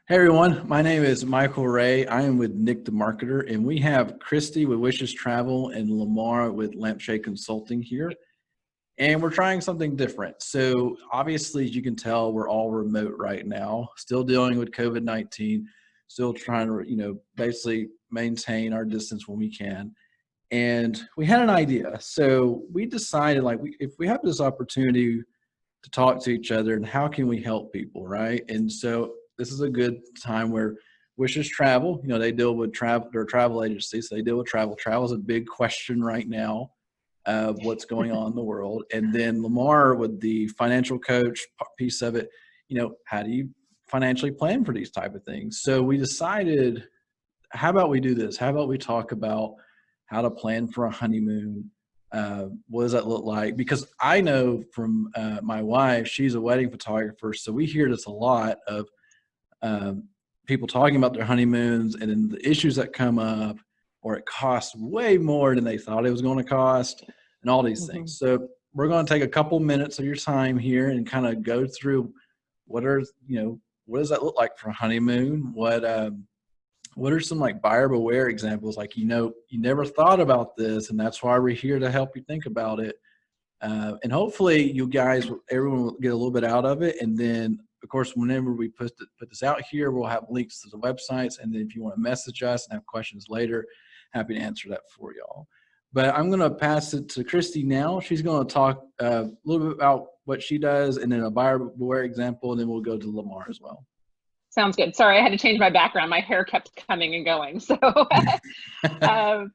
Hey everyone, my name is Michael Ray. I am with Nick the Marketer, and we have Christy with Wishes Travel and Lamar with Lampshade Consulting here. And we're trying something different. So obviously, as you can tell, we're all remote right now, still dealing with COVID-19, still trying to, basically maintain our distance when we can. And we had an idea. So we decided if we have this opportunity to talk to each other and how can we help people, right? And so this is a good time where Wishes Travel, they deal with travel, they're a travel agency, so they deal with travel. Travel is a big question right now of what's going on in the world. And then Lamar with the financial coach piece of it, how do you financially plan for these type of things? So we decided, how about we do this? How about we talk about how to plan for a honeymoon? What does that look like? Because I know from my wife, she's a wedding photographer, so we hear this a lot of people talking about their honeymoons and then the issues that come up, or it costs way more than they thought it was going to cost, and all these things. So we're going to take a couple minutes of your time here and kind of go through what does that look like for a honeymoon? What are some like buyer beware examples? Like, you never thought about this, and that's why we're here to help you think about it. And hopefully everyone will get a little bit out of it. And then of course, whenever we put this out here, we'll have links to the websites. And then if you want to message us and have questions later, happy to answer that for y'all. But I'm going to pass it to Christy now. She's going to talk a little bit about what she does and then a buyer beware example, and then we'll go to Lamar as well. Sounds good. Sorry, I had to change my background. My hair kept coming and going. So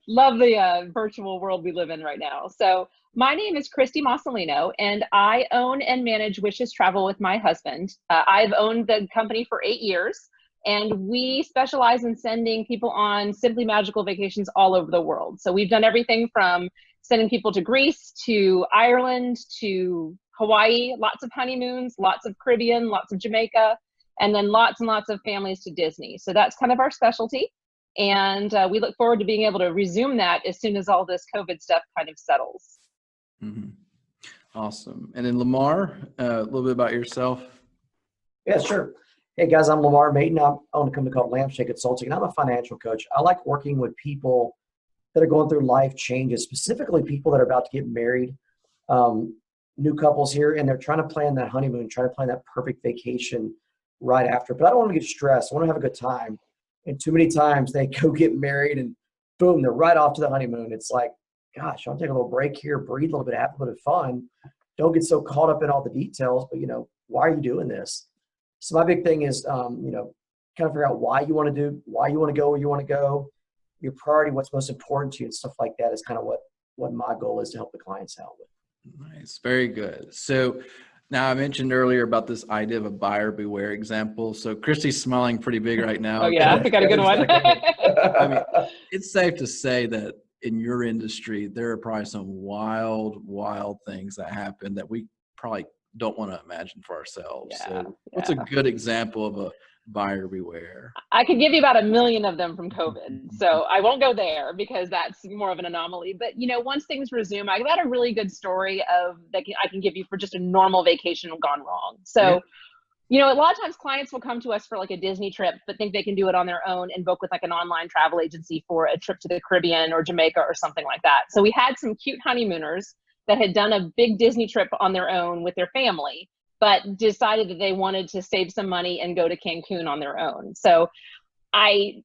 love the virtual world we live in right now. So my name is Christy Massolino, and I own and manage Wishes Travel with my husband. I've owned the company for 8 years, and we specialize in sending people on simply magical vacations all over the world. So we've done everything from sending people to Greece, to Ireland, to Hawaii, lots of honeymoons, lots of Caribbean, lots of Jamaica, and then lots and lots of families to Disney. So that's kind of our specialty. And we look forward to being able to resume that as soon as all this COVID stuff kind of settles. Mm-hmm. Awesome. And then Lamar, a little bit about yourself. Yeah, sure. Hey guys, I'm Lamar Mayton. I own a company called Lampshade Consulting, and I'm a financial coach. I like working with people that are going through life changes, specifically people that are about to get married, new couples here, and they're trying to plan that honeymoon, trying to plan that perfect vacation right after. But I don't want to get stressed. I want to have a good time. And too many times they go get married and boom, they're right off to the honeymoon. It's like, gosh, I'll take a little break here, breathe a little bit, have a bit of fun. Don't get so caught up in all the details, but why are you doing this? So my big thing is, kind of figure out why you want to go where you want to go, your priority, what's most important to you, and stuff like that is kind of what my goal is to help the clients out with. Nice. Very good. So now I mentioned earlier about this idea of a buyer beware example. So Christy's smiling pretty big right now. Oh yeah, I got a good one. I mean, it's safe to say that in your industry, there are probably some wild things that happen that we probably don't want to imagine for ourselves. Yeah, so what's a good example of a buyer beware? I could give you about 1 million of them from COVID. So I won't go there because that's more of an anomaly. But, once things resume, I've got a really good story that I can give you for just a normal vacation gone wrong. So, a lot of times clients will come to us for like a Disney trip, but think they can do it on their own and book with like an online travel agency for a trip to the Caribbean or Jamaica or something like that. So we had some cute honeymooners that had done a big Disney trip on their own with their family, but decided that they wanted to save some money and go to Cancun on their own. So I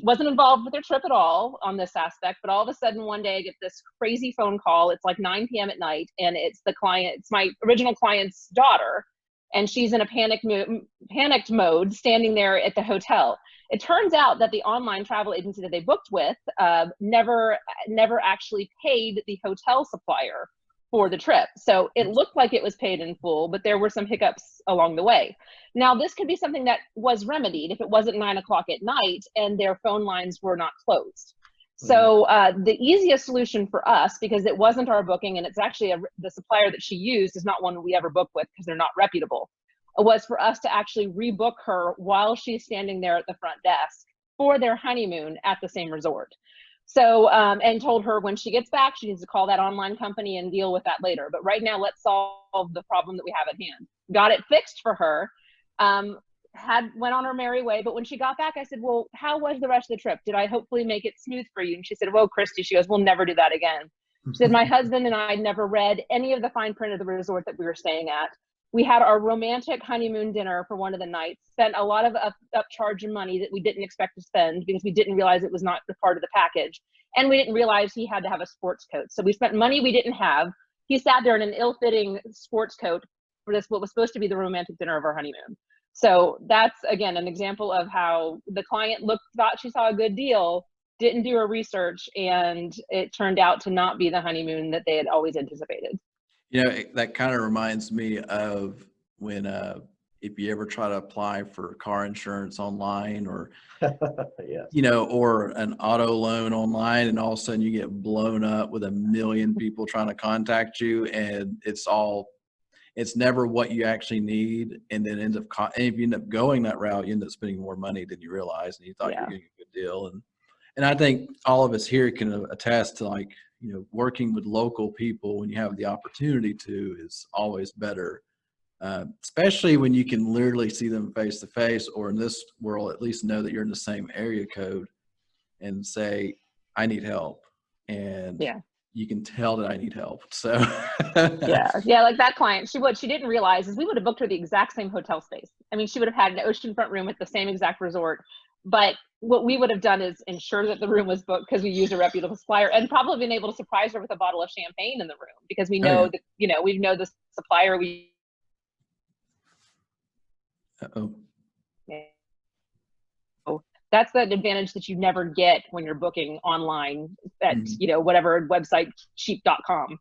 wasn't involved with their trip at all on this aspect, but all of a sudden one day I get this crazy phone call. It's like 9 p.m. at night, and it's my original client's daughter, and she's in a panicked mode standing there at the hotel. It turns out that the online travel agency that they booked with never actually paid the hotel supplier for the trip. So it looked like it was paid in full, but there were some hiccups along the way. Now, this could be something that was remedied if it wasn't 9 o'clock at night and their phone lines were not closed. So the easiest solution for us, because it wasn't our booking, and it's actually the supplier that she used is not one we ever book with because they're not reputable, was for us to actually rebook her while she's standing there at the front desk for their honeymoon at the same resort. So, and told her when she gets back, she needs to call that online company and deal with that later. But right now, let's solve the problem that we have at hand. Got it fixed for her. went on her merry way. But when she got back, I said, well, how was the rest of the trip? Did I hopefully make it smooth for you? And she said, well, Christy, she goes, we'll never do that again. She said, my husband and I never read any of the fine print of the resort that we were staying at. We had our romantic honeymoon dinner for one of the nights, spent a lot of upcharge and money that we didn't expect to spend because we didn't realize it was not the part of the package. And we didn't realize he had to have a sports coat. So we spent money we didn't have. He sat there in an ill-fitting sports coat for this, what was supposed to be the romantic dinner of our honeymoon. So that's, again, an example of how the client thought she saw a good deal, didn't do her research, and it turned out to not be the honeymoon that they had always anticipated. You know, that kind of reminds me of when, if you ever try to apply for car insurance online or, Yes. you know, or an auto loan online, and all of a sudden you get blown up with a million people trying to contact you, and it's never what you actually need. And then and if you end up going that route, you end up spending more money than you realize, and you thought you were getting a good deal. And I think all of us here can attest to, like, you know, working with local people when you have the opportunity to is always better, especially when you can literally see them face to face, or in this world, at least know that you're in the same area code and say, I need help. And you can tell that I need help. So yeah, like that client, she didn't realize is we would have booked her the exact same hotel space. I mean, she would have had an oceanfront room at the same exact resort. But what we would have done is ensure that the room was booked because we used a reputable supplier, and probably been able to surprise her with a bottle of champagne in the room because we know that, you know, we know the supplier. That's the advantage that you never get when you're booking online at, you know, whatever website, cheap.com.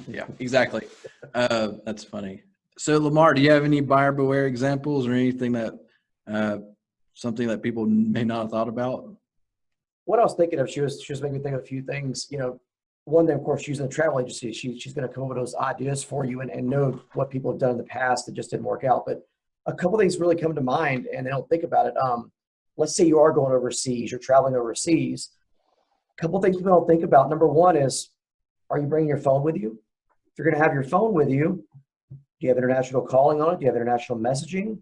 Yeah, exactly. That's funny. So Lamar, do you have any buyer beware examples or anything that, something that people may not have thought about? What I was thinking of, she was making me think of a few things. You know, one thing, of course, using a travel agency, she's going to come up with those ideas for you and know what people have done in the past that just didn't work out. But a couple of things really come to mind, and they don't think about it. Let's say you are going overseas, you're traveling overseas. A couple of things people don't think about. Number one is, are you bringing your phone with you? If you're going to have your phone with you, do you have international calling on it? Do you have international messaging?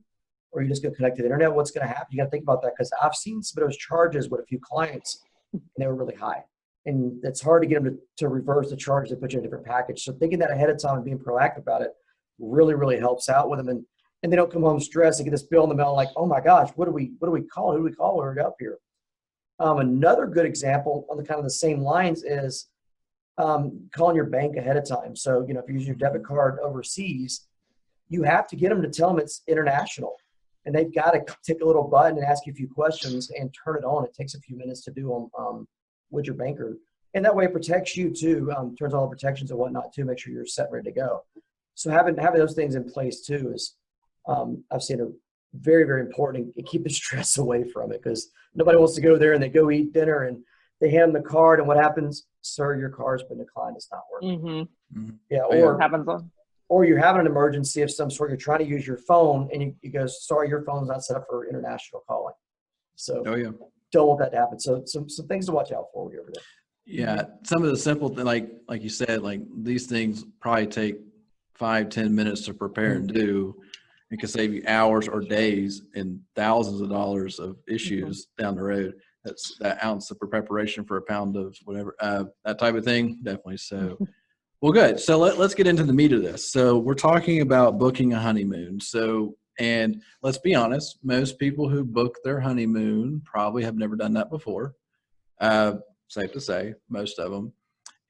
Or are you just going to connect to the internet? What's going to happen? You got to think about that, because I've seen some of those charges with a few clients, and they were really high. And it's hard to get them to reverse the charges and put you in a different package. So thinking that ahead of time and being proactive about it really, really helps out with them. And they don't come home stressed and get this bill in the mail like, oh my gosh, what do we call? Who do we call when we're up here? Another good example on the kind of the same lines is calling your bank ahead of time. So, you know, if you use your debit card overseas, you have to get them to tell them it's international. And they've got to tick a little button and ask you a few questions and turn it on. It takes a few minutes to do with your banker. And that way it protects you too, turns on all the protections and whatnot to make sure you're set, ready to go. So having those things in place too is, I've seen a very, very important, and keep the stress away from it, because nobody wants to go there and they go eat dinner and they hand them the card, and what happens? Sir, your card's been declined. It's not working. Yeah, or you're having an emergency of some sort. You're trying to use your phone, and you go, sorry, your phone's not set up for international calling. So don't want that to happen. So some things to watch out for when you're over there. Yeah, some of the simple things, like you said, like these things probably take 5-10 minutes to prepare and do. It can save you hours or days and thousands of dollars of issues down the road. That's that ounce of preparation for a pound of whatever, that type of thing. Definitely. So, well, good. So let's get into the meat of this. So we're talking about booking a honeymoon. So, and let's be honest, most people who book their honeymoon probably have never done that before. Safe to say, most of them.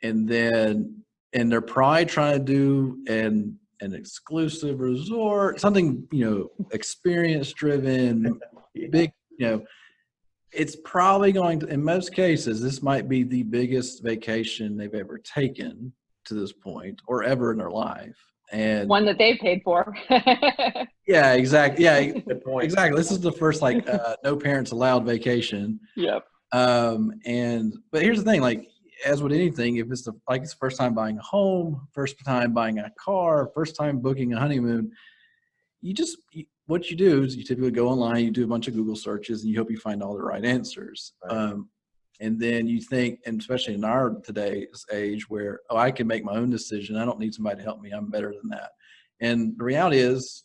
And they're probably trying to do an exclusive resort, something, you know, experience driven, big, you know, it's probably going to, in most cases, this might be the biggest vacation they've ever taken to this point or ever in their life. And one that they paid for. Yeah, exactly. Yeah, Good point. exactly. This is the first, like, no parents allowed vacation. Yep. But here's the thing, like, as with anything, if it's it's first time buying a home, first time buying a car, first time booking a honeymoon, what you do is you typically go online, you do a bunch of Google searches, and you hope you find all the right answers. Right. And then you think, and especially in our today's age where, I can make my own decision. I don't need somebody to help me. I'm better than that. And the reality is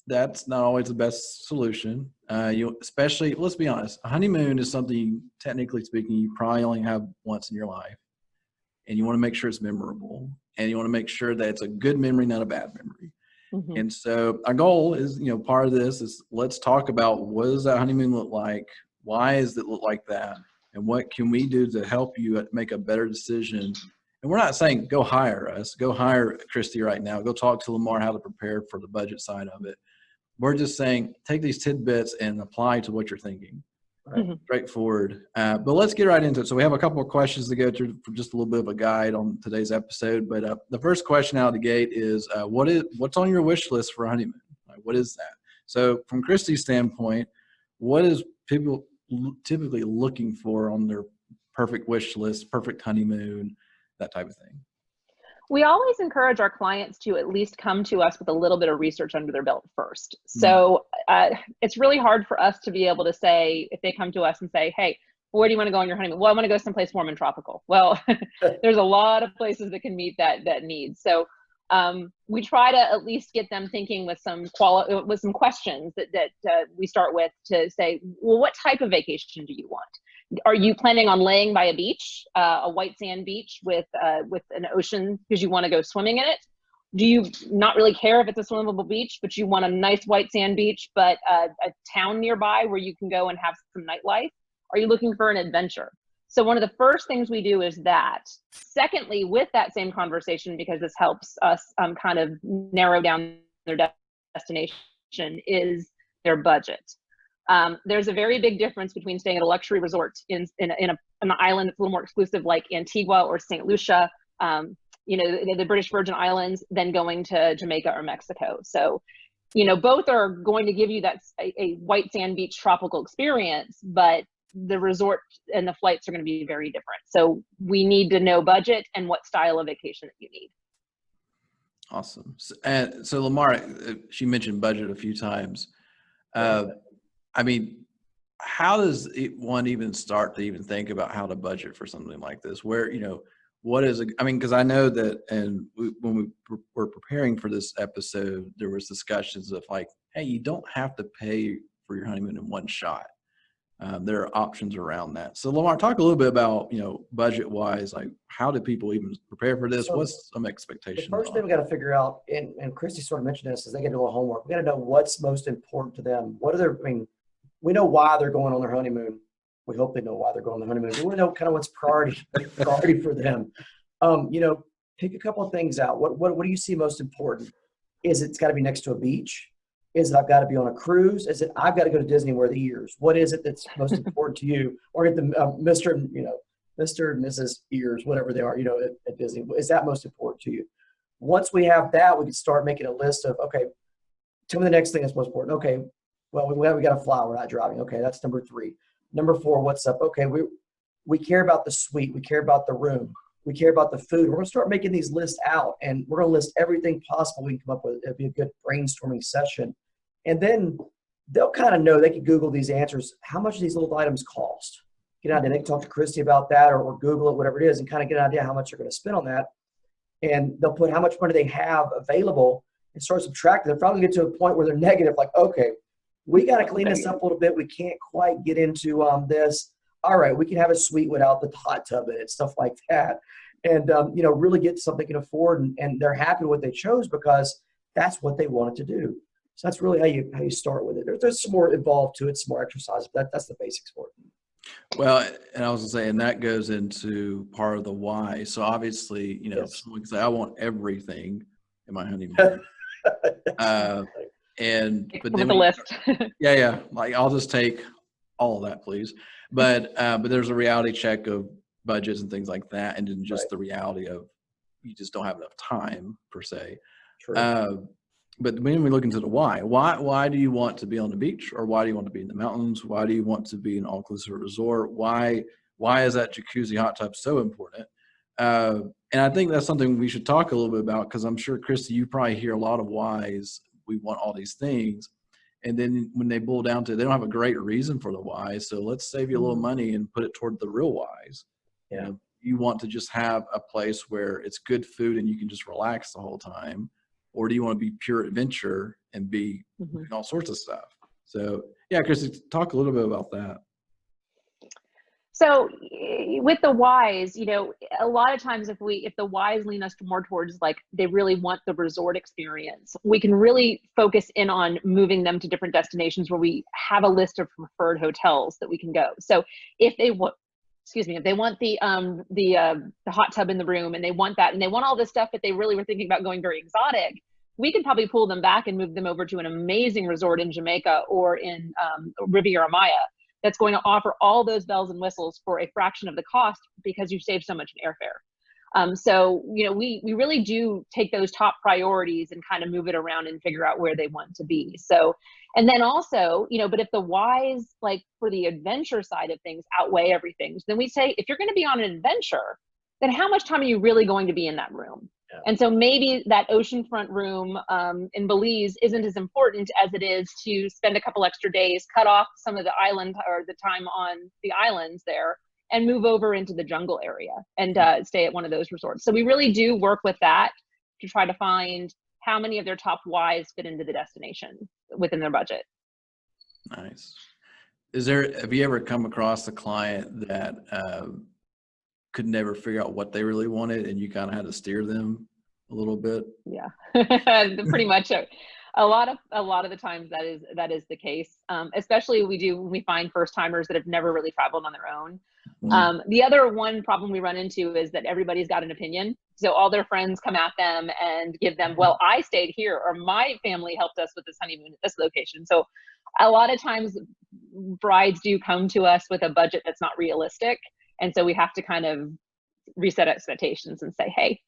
that's not always the best solution. Especially, let's be honest, a honeymoon is something, technically speaking, you probably only have once in your life, and you want to make sure it's memorable, and you want to make sure that it's a good memory, not a bad memory. Mhm. And so our goal is, part of this is let's talk about what does that honeymoon look like? Why does it look like that? And what can we do to help you make a better decision? And we're not saying go hire us, go hire Christy right now, go talk to Lamar how to prepare for the budget side of it. We're just saying take these tidbits and apply to what you're thinking. Right. Mhm. Straightforward. But let's get right into it. So we have a couple of questions to go through for just a little bit of a guide on today's episode. But the first question out of the gate is, what's on your wish list for a honeymoon? Like, what is that? So from Christy's standpoint, what is people typically looking for on their perfect wish list, perfect honeymoon, that type of thing? We always encourage our clients to at least come to us with a little bit of research under their belt first. So it's really hard for us to be able to say, if they come to us and say, hey, where do you want to go on your honeymoon? Well, I want to go someplace warm and tropical. Well, there's a lot of places that can meet that need. So we try to at least get them thinking with some questions that we start with to say, well, what type of vacation do you want? Are you planning on laying by a beach, a white sand beach with an ocean because you want to go swimming in it? Do you not really care if it's a swimmable beach, but you want a nice white sand beach, but a town nearby where you can go and have some nightlife? Are you looking for an adventure? So one of the first things we do is that. Secondly, with that same conversation, because this helps us kind of narrow down their destination, is their budget. There's a very big difference between staying at a luxury resort in an island that's a little more exclusive, like Antigua or St. Lucia, the British Virgin Islands, than going to Jamaica or Mexico. So, both are going to give you a white sand beach tropical experience, but the resort and the flights are going to be very different. So we need to know budget and what style of vacation that you need. Awesome. So Lamar, she mentioned budget a few times. I mean, how does one even start to even think about how to budget for something like this? Where, what is it? I mean, because I know that, and when we were preparing for this episode, there was discussions of like, hey, you don't have to pay for your honeymoon in one shot. There are options around that. So Lamar, talk a little bit about, budget wise, like how do people even prepare for this? So what's some expectations? The first thing we got to figure out, and Christy sort of mentioned this, is they got to do a little homework. We got to know what's most important to them. We know why they're going on their honeymoon. We hope they know why they're going on the honeymoon. We want to know kind of what's priority for them. Pick a couple of things out. What do you see most important? Is it's got to be next to a beach? Is it I've got to be on a cruise? Is it I've got to go to Disney and wear the ears? What is it that's most important to you? Or get the Mr. and Mrs. ears, whatever they are, at Disney. Is that most important to you? Once we have that, we can start making a list of, okay, tell me the next thing that's most important. Okay, well, we got to fly. We're not driving. Okay, that's number 3. Number 4, what's up? Okay, we care about the suite. We care about the room. We care about the food. We're going to start making these lists out, and we're going to list everything possible we can come up with. It'll be a good brainstorming session. And then they'll kind of know, they can Google these answers. How much do these little items cost? Get an idea. They can talk to Christy about that or Google it, whatever it is, and kind of get an idea how much they're going to spend on that. And they'll put how much money they have available and start subtracting. They'll probably get to a point where they're negative, like, okay, we got to clean this up a little bit. We can't quite get into this. All right, we can have a suite without the hot tub in it, stuff like that. And, really get something they can afford. And they're happy with what they chose because that's what they wanted to do. So that's really how you start with it. There's some more involved to it, some more exercise. But that's the basics for it. Well, and I was going to say, and that goes into part of the why. So obviously, Yes. if someone can say, I want everything in my honeymoon. But then with the list. Yeah. Like, I'll just take all of that, please. But there's a reality check of budgets and things like that. And then just the reality of you just don't have enough time per se. True. But when we look into the why do you want to be on the beach, or why do you want to be in the mountains? Why do you want to be in an all-inclusive resort? Why is that jacuzzi hot tub so important? And I think that's something we should talk a little bit about, because I'm sure, Christy, you probably hear a lot of whys. We want all these things. And then when they boil down to it, they don't have a great reason for the why. So let's save you a little money and put it toward the real whys. Yeah. You want to just have a place where it's good food and you can just relax the whole time. Or do you want to be pure adventure and be Mhm. doing all sorts of stuff. So yeah, Christy, talk a little bit about that. So with the whys, a lot of times if the whys lean us more towards like they really want the resort experience, we can really focus in on moving them to different destinations where we have a list of preferred hotels that we can go. So if they want, if they want the hot tub in the room and they want that and they want all this stuff, but they really were thinking about going very exotic, we could probably pull them back and move them over to an amazing resort in Jamaica or in Riviera Maya that's going to offer all those bells and whistles for a fraction of the cost because you save so much in airfare. So, we really do take those top priorities and kind of move it around and figure out where they want to be. So, and then also, but if the whys, like for the adventure side of things, outweigh everything, then we say, if you're going to be on an adventure, then how much time are you really going to be in that room? Yeah. And so maybe that oceanfront room in Belize isn't as important as it is to spend a couple extra days, cut off some of the island or the time on the islands there and move over into the jungle area and stay at one of those resorts. So we really do work with that to try to find how many of their top whys fit into the destination within their budget. Nice. Have you ever come across a client that could never figure out what they really wanted and you kind of had to steer them a little bit? Yeah, pretty much. A lot of the times that is the case. Especially we find first timers that have never really traveled on their own. The other one problem we run into is that everybody's got an opinion. So all their friends come at them and give them, well, I stayed here, or my family helped us with this honeymoon at this location. So a lot of times brides do come to us with a budget that's not realistic. And so we have to kind of reset expectations and say, hey,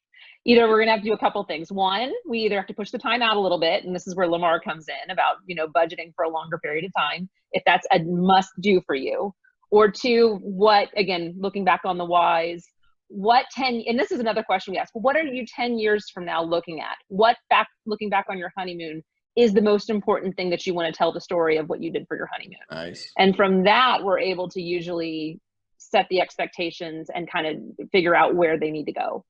either we're going to have to do a couple things. One, we either have to push the time out a little bit, and this is where Lamar comes in about, budgeting for a longer period of time, if that's a must do for you. Or two, again, looking back on the whys, and this is another question we ask, what are you 10 years from now looking at? Looking back on your honeymoon is the most important thing that you want to tell the story of what you did for your honeymoon. Nice. And from that, we're able to usually set the expectations and kind of figure out where they need to go.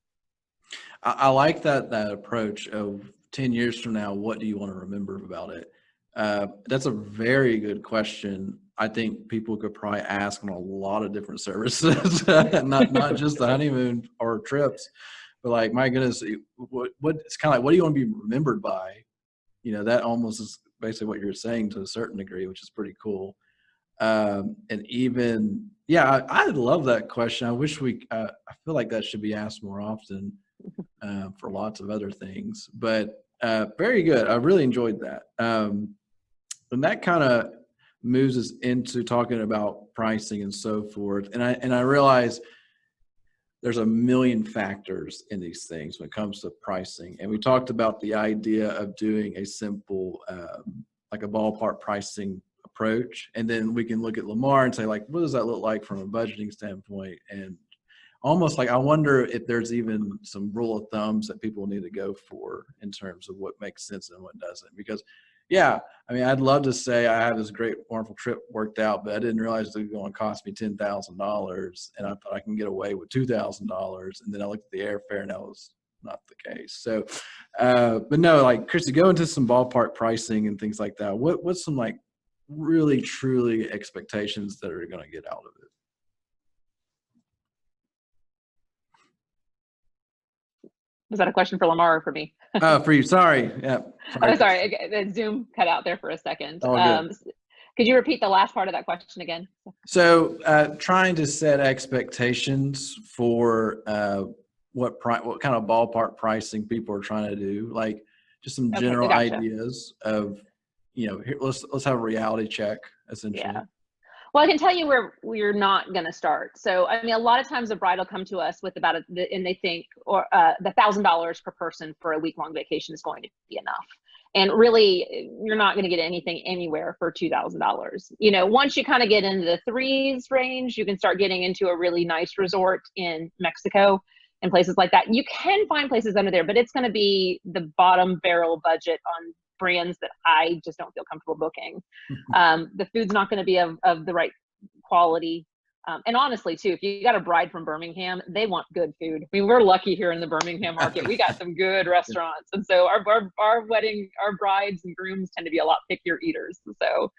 I like that approach of 10 years from now, what do you want to remember about it? That's a very good question. I think people could probably ask on a lot of different services, not just the honeymoon or trips, but like, my goodness, it's kind of like, what do you want to be remembered by? That almost is basically what you're saying to a certain degree, which is pretty cool. And even, yeah, I love that question. I wish I feel like that should be asked more often for lots of other things, but very good. I really enjoyed that. And that kind of moves us into talking about pricing and so forth. And I realize there's a million factors in these things when it comes to pricing. And we talked about the idea of doing a simple, like a ballpark pricing approach. And then we can look at Lamar and say, like, what does that look like from a budgeting standpoint? And almost like, I wonder if there's even some rule of thumbs that people need to go for in terms of what makes sense and what doesn't. Because, yeah, I mean, I'd love to say I have this great, wonderful trip worked out, but I didn't realize it was going to cost me $10,000, and I thought I can get away with $2,000. And then I looked at the airfare, and that was not the case. So, but no, like, Christy, go into some ballpark pricing and things like that. What's some like really, truly expectations that are going to get out of it? Was that a question for Lamar or for me? For you. Sorry. Yeah. Sorry. Oh, sorry. The Zoom cut out there for a second. Could you repeat the last part of that question again? So trying to set expectations for what kind of ballpark pricing people are trying to do, like just some general ideas of, here, let's have a reality check, essentially. Yeah. Well, I can tell you where we're not going to start. So, I mean, a lot of times a bride will come to us with and they think, the $1,000 per person for a week-long vacation is going to be enough. And really, you're not going to get anything anywhere for $2,000. Once you kind of get into the threes range, you can start getting into a really nice resort in Mexico and places like that. You can find places under there, but it's going to be the bottom barrel budget on brands that I just don't feel comfortable booking. The food's not going to be of the right quality. And honestly, too, if you got a bride from Birmingham, they want good food. I mean, we're lucky here in the Birmingham market. We got some good restaurants. And so our brides and grooms tend to be a lot pickier eaters. So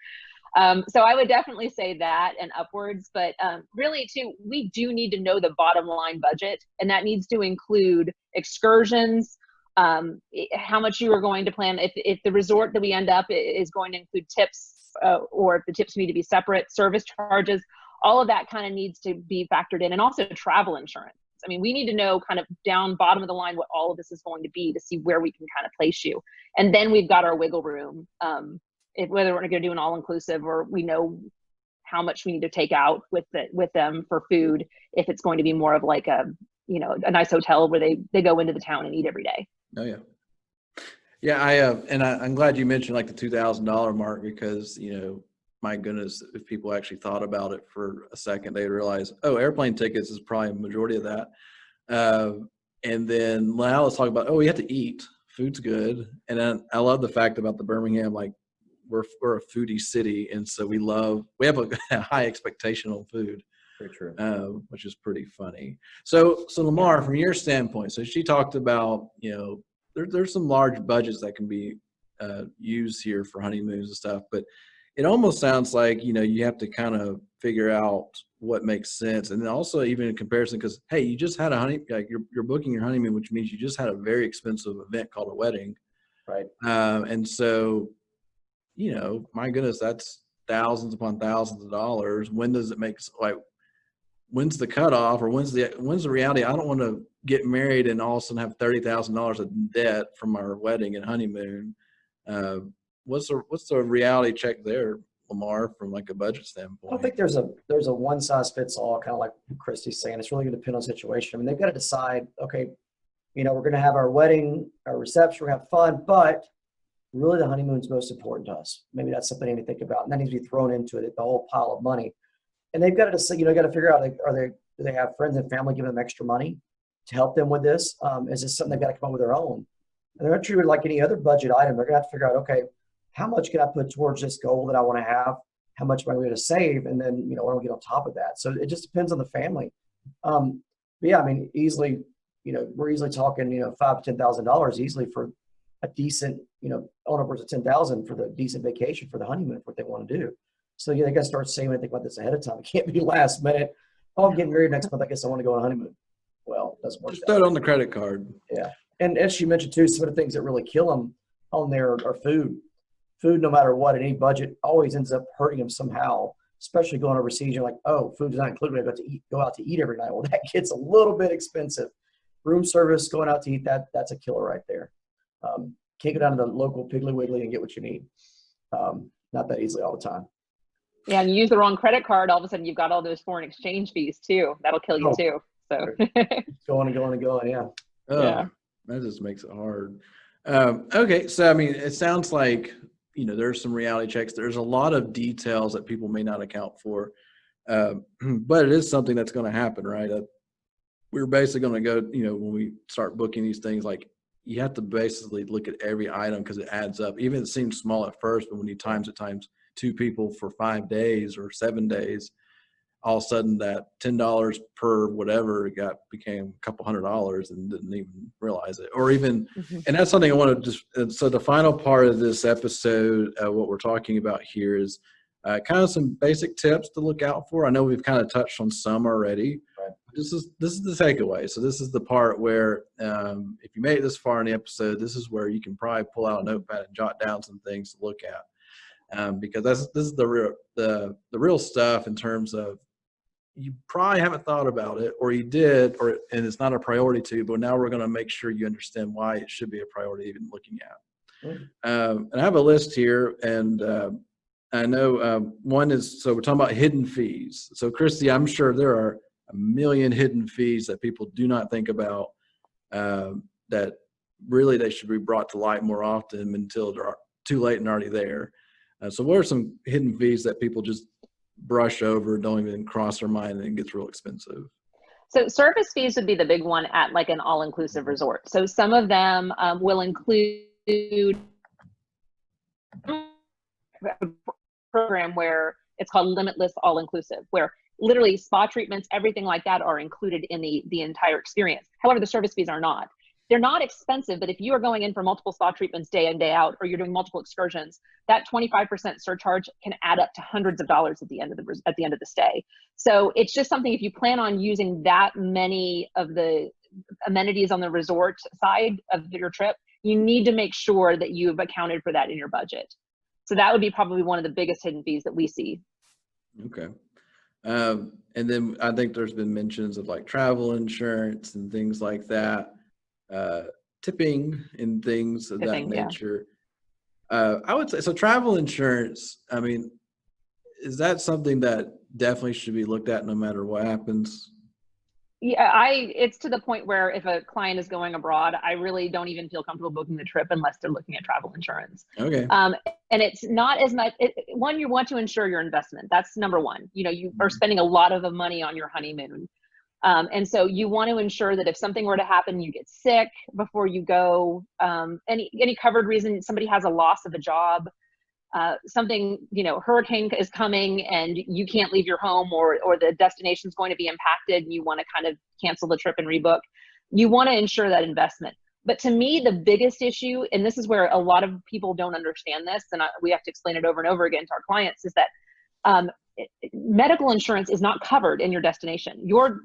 I would definitely say that and upwards. But really, too, we do need to know the bottom line budget. And that needs to include excursions, how much you are going to plan. If the resort that we end up is going to include tips, or if the tips need to be separate, service charges, all of that kind of needs to be factored in, and also travel insurance. I mean, we need to know kind of down bottom of the line what all of this is going to be to see where we can kind of place you. And then we've got our wiggle room, whether we're going to do an all-inclusive or we know how much we need to take out with them for food, if it's going to be more of like a nice hotel where they go into the town and eat every day. Oh yeah. Yeah, I'm glad you mentioned like the $2,000 mark, because my goodness, if people actually thought about it for a second, they'd realize, oh, airplane tickets is probably a majority of that. And then now let's talk about, we have to eat. Food's good. And then I love the fact about the Birmingham, like we're a foodie city, and so we have a high expectation on food. Very true. Which is pretty funny. So Lamar, from your standpoint, so she talked about, there's some large budgets that can be used here for honeymoons and stuff, but it almost sounds like, you have to kind of figure out what makes sense. And then also even in comparison, because, hey, you just had you're booking your honeymoon, which means you just had a very expensive event called a wedding. Right. And so, my goodness, that's thousands upon thousands of dollars. When does it make, when's the cutoff, or when's the reality? I don't want to get married and all of a sudden have $30,000 of debt from our wedding and honeymoon. What's the reality check there, Lamar, from like a budget standpoint? I don't think there's a one size fits all, kind of like Christy's saying. It's really going to depend on the situation. I mean, they've got to decide, okay, we're going to have our wedding, our reception, we're going to have fun, but really the honeymoon's most important to us. Maybe that's something they need to think about, and that needs to be thrown into it, the whole pile of money. And they've got to decide, got to figure out, do they have friends and family giving them extra money to help them with this? Is this something they've got to come up with their own? And they're not treated like any other budget item. They're going to have to figure out, okay, how much can I put towards this goal that I want to have? How much am I going to save? And then, what do I get on top of that? So it just depends on the family. But yeah, I mean, easily, we're easily talking, $5,000 to $10,000 easily for a decent, on upwards of $10,000 for the decent vacation for the honeymoon, what they want to do. So yeah, they got to start saving and think about this ahead of time. It can't be last minute. Oh, I'm getting married next month. I guess I want to go on a honeymoon. Well, it doesn't work. Just throw it on the credit card. Yeah. And as you mentioned too, some of the things that really kill them on there are food. Food, no matter what, in any budget, always ends up hurting them somehow, especially going overseas. You're like, oh, food's not included. I got to go out to eat every night. Well, that gets a little bit expensive. Room service, going out to eat, that's a killer right there. Can't go down to the local Piggly Wiggly and get what you need. Not that easily all the time. Yeah, and you use the wrong credit card, all of a sudden you've got all those foreign exchange fees too. That'll kill you too. So going and going and going, yeah. Oh, yeah. That just makes it hard. Okay, so I mean, it sounds like there's some reality checks. There's a lot of details that people may not account for, but it is something that's going to happen, right? We're basically going to go, when we start booking these things, like you have to basically look at every item because it adds up. Even it seems small at first, but when you times two people for 5 days or 7 days, all of a sudden that $10 per whatever became a couple $100 and didn't even realize it. Or even, and that's something I want to just, so the final part of this episode, what we're talking about here is kind of some basic tips to look out for. I know we've kind of touched on some already. Right. This is the takeaway. So this is the part where if you made it this far in the episode, this is where you can probably pull out a notepad and jot down some things to look at. Because this is the real stuff in terms of you probably haven't thought about it, or you did, and it's not a priority to, but now we're going to make sure you understand why it should be a priority even looking at. And I have a list here, and I know one is, so we're talking about hidden fees. So Christy, I'm sure there are a million hidden fees that people do not think about that really they should be brought to light more often until they're too late and already there. So what are some hidden fees that people just brush over, don't even cross their mind, and it gets real expensive? So service fees would be the big one at like an all-inclusive resort. So some of them will include a program where it's called Limitless All-Inclusive, where literally spa treatments, everything like that are included in the entire experience. However, the service fees are not. They're not expensive, but if you are going in for multiple spa treatments day in, day out, or you're doing multiple excursions, that 25% surcharge can add up to hundreds of dollars at the end of the stay. So it's just something, if you plan on using that many of the amenities on the resort side of your trip, you need to make sure that you've accounted for that in your budget. So that would be probably one of the biggest hidden fees that we see. Okay. And then I think there's been mentions of like travel insurance and things like that, tipping and things of that nature. Yeah. I would say, so travel insurance, I mean, is that something that definitely should be looked at no matter what happens? Yeah, it's to the point where if a client is going abroad, I really don't even feel comfortable booking the trip unless they're looking at travel insurance. Okay. And it's not as much, one, you want to ensure your investment. That's number one. You know, you are spending a lot of the money on your honeymoon. And so you want to ensure that if something were to happen, you get sick before you go, any covered reason, somebody has a loss of a job, something, you know, hurricane is coming and you can't leave your home, or the destination is going to be impacted and you want to kind of cancel the trip and rebook. You want to ensure that investment. But to me, the biggest issue, and this is where a lot of people don't understand this, and we have to explain it over and over again to our clients, is that medical insurance is not covered in your destination. Your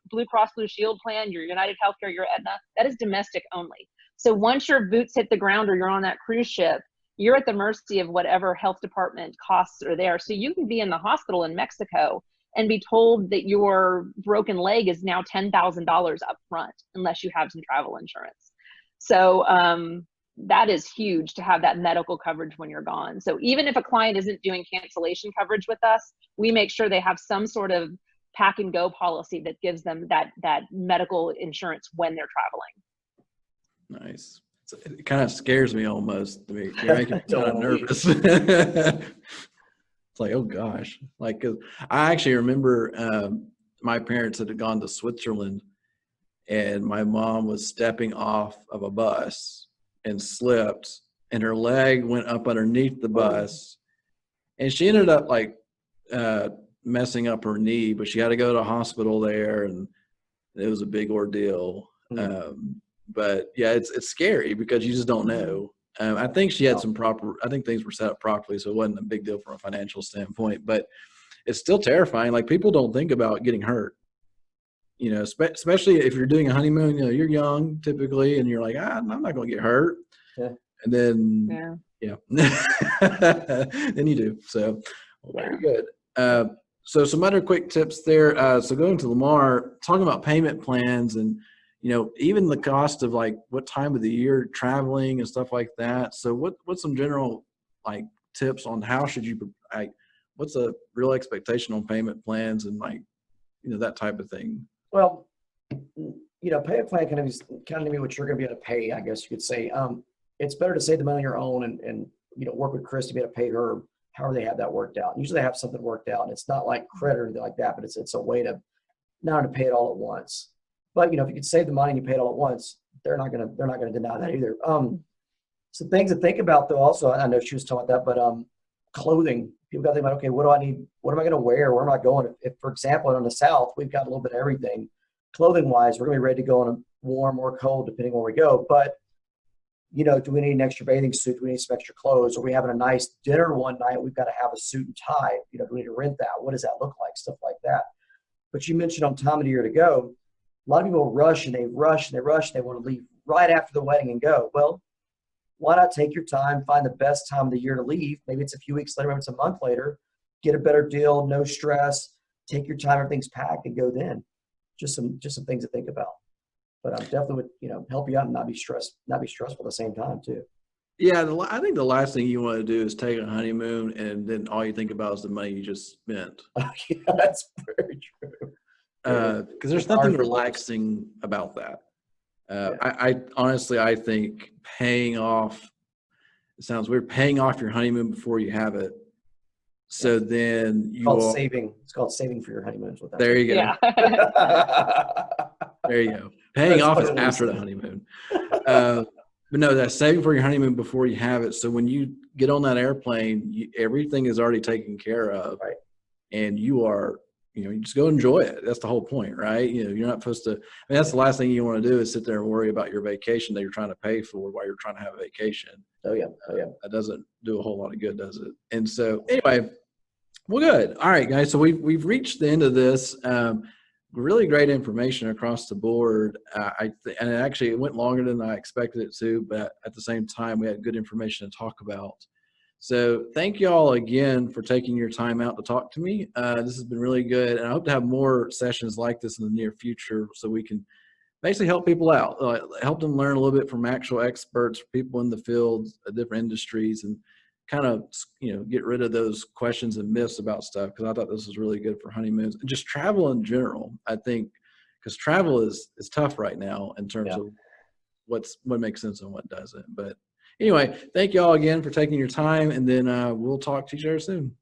Blue Cross Blue Shield plan, your United Healthcare, your Aetna, that is domestic only. So once your boots hit the ground or you're on that cruise ship, you're at the mercy of whatever health department costs are there. So you can be in the hospital in Mexico and be told that your broken leg is now $10,000 up front unless you have some travel insurance. So that is huge to have that medical coverage when you're gone. So even if a client isn't doing cancellation coverage with us, we make sure they have some sort of pack and go policy that gives them that medical insurance when they're traveling. Nice. It kind of scares me almost. I mean, you're making me kind of nervous. It's like, oh gosh. Like, 'cause I actually remember my parents had gone to Switzerland and my mom was stepping off of a bus and slipped and her leg went up underneath the bus and she ended up like messing up her knee, but she had to go to the hospital there and it was a big ordeal. But yeah, it's scary because you just don't know. I think she had I think things were set up properly, so it wasn't a big deal from a financial standpoint, but it's still terrifying. Like, people don't think about getting hurt, you know, especially if you're doing a honeymoon, you know, you're young typically, and you're like, I'm not going to get hurt. Yeah. And then, then you do. So very good. So some other quick tips there. So going to Lamar, talking about payment plans and, you know, even the cost of like what time of the year traveling and stuff like that. So what's some general like tips on how should you, like, what's a real expectation on payment plans and, like, you know, that type of thing? Well, you know, payment plan kind of be what you're going to be able to pay, I guess you could say. It's better to save the money on your own and you know, work with Chris to be able to pay her however they have that worked out. Usually they have something worked out. It's not like credit or anything like that, but it's a way to not to pay it all at once. But, you know, if you could save the money and you pay it all at once, they're not going to deny that either. Some things to think about though, also, I know she was talking about that, but clothing, people got to think about, okay, what do I need? What am I going to wear? Where am I going? If, for example, in the South, we've got a little bit of everything. Clothing wise, we're going to be ready to go in a warm or cold, depending where we go. But, you know, do we need an extra bathing suit? Do we need some extra clothes? Are we having a nice dinner one night? We've got to have a suit and tie. You know, do we need to rent that? What does that look like? Stuff like that. But you mentioned on time of the year to go. A lot of people rush and they rush and they rush. And they want to leave right after the wedding and go. Well, why not take your time, find the best time of the year to leave? Maybe it's a few weeks later, maybe it's a month later. Get a better deal, no stress. Take your time, everything's packed, and go then. Just some things to think about. But I definitely would, you know, help you out and not be stressful at the same time too. Yeah, I think the last thing you want to do is take a honeymoon and then all you think about is the money you just spent. Yeah, that's very true. Because there's nothing relaxing about that. I honestly, I think paying off, it sounds weird, paying off your honeymoon before you have it. So then you it's called saving for your honeymoon. There you go. Yeah. There you go. Paying off is after the honeymoon. But no, that's saving for your honeymoon before you have it. So when you get on that airplane, everything is already taken care of. Right. And you are you just go enjoy it. That's the whole point, right? You're not supposed to, I mean, that's the last thing you want to do is sit there and worry about your vacation that you're trying to pay for while you're trying to have a vacation. Oh yeah. That doesn't do a whole lot of good, does it? And so anyway, well, good. All right, guys. So we've reached the end of this. Really great information across the board. And actually it went longer than I expected it to, but at the same time, we had good information to talk about. So thank you all again for taking your time out to talk to me. This has been really good. And I hope to have more sessions like this in the near future so we can basically help people out, help them learn a little bit from actual experts, people in the field, different industries, and kind of, get rid of those questions and myths about stuff. Because I thought this was really good for honeymoons and just travel in general. I think because travel is tough right now in terms of what makes sense and what doesn't. But anyway, thank you all again for taking your time, and then we'll talk to each other soon.